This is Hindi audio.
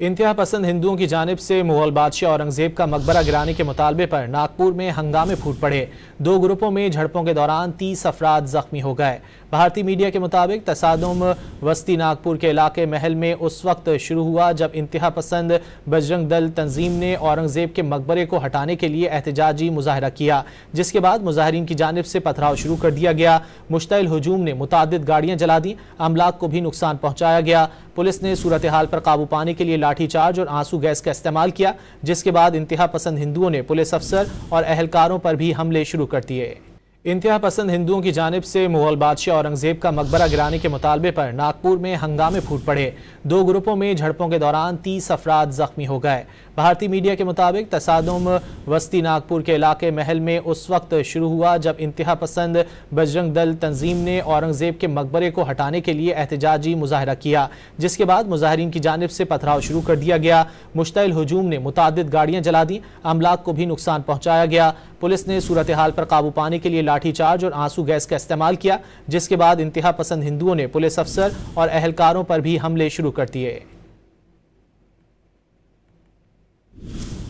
इंतहा पसंद हिंदुओं की जानिब से मुगल बादशाह औरंगजेब का मकबरा गिराने के मुतालबे पर नागपुर में हंगामे फूट पड़े। दो ग्रुपों में झड़पों के दौरान 30 अफराद जख्मी हो गए। भारतीय मीडिया के मुताबिक तसादुम वस्ती नागपुर के इलाके महल में उस वक्त शुरू हुआ जब इंतहा पसंद बजरंग दल तंजीम ने औरंगजेब के मकबरे को हटाने के लिए एहतजाजी मुजाहरा किया, जिसके बाद मुजाहिरीन की जानिब से पथराव शुरू कर दिया गया। मुश्तइल हुजूम ने मुतादिद गाड़ियां जला दी, अमलाक को भी नुकसान पहुंचाया गया। पुलिस ने सूरत हाल पर काबू पाने के लिए लाठीचार्ज और आंसू गैस का इस्तेमाल किया, जिसके बाद इंतहा पसंद हिंदुओं ने पुलिस अफसर और अहलकारों पर भी हमले शुरू कर दिए। इंतहा पसंद हिंदुओं की जानिब से मुगल बादशाह औरंगजेब का मकबरा गिराने के मुतालबे पर नागपुर में हंगामे फूट पड़े। दो ग्रुपों में झड़पों के दौरान 30 अफराद जख्मी हो गए। भारतीय मीडिया के मुताबिक तसादुम वस्ती नागपुर के इलाके महल में उस वक्त शुरू हुआ जब इंतहा पसंद बजरंग दल तंजीम ने औरंगजेब के मकबरे को हटाने के लिए एहतजाजी मुजाहरा किया, जिसके बाद मुजाहिरीन की जानिब से पथराव शुरू कर दिया गया। मुश्तइल हुजूम ने मुतादिद गाड़ियां जला दी, अमलाक को भी नुकसान पहुंचाया गया। पुलिस ने सूरत हाल पर काबू पाने के लिए लाठीचार्ज और आंसू गैस का इस्तेमाल किया, जिसके बाद इंतहा पसंद हिंदुओं ने पुलिस अफसर और अहलकारों पर भी हमले शुरू कर दिए।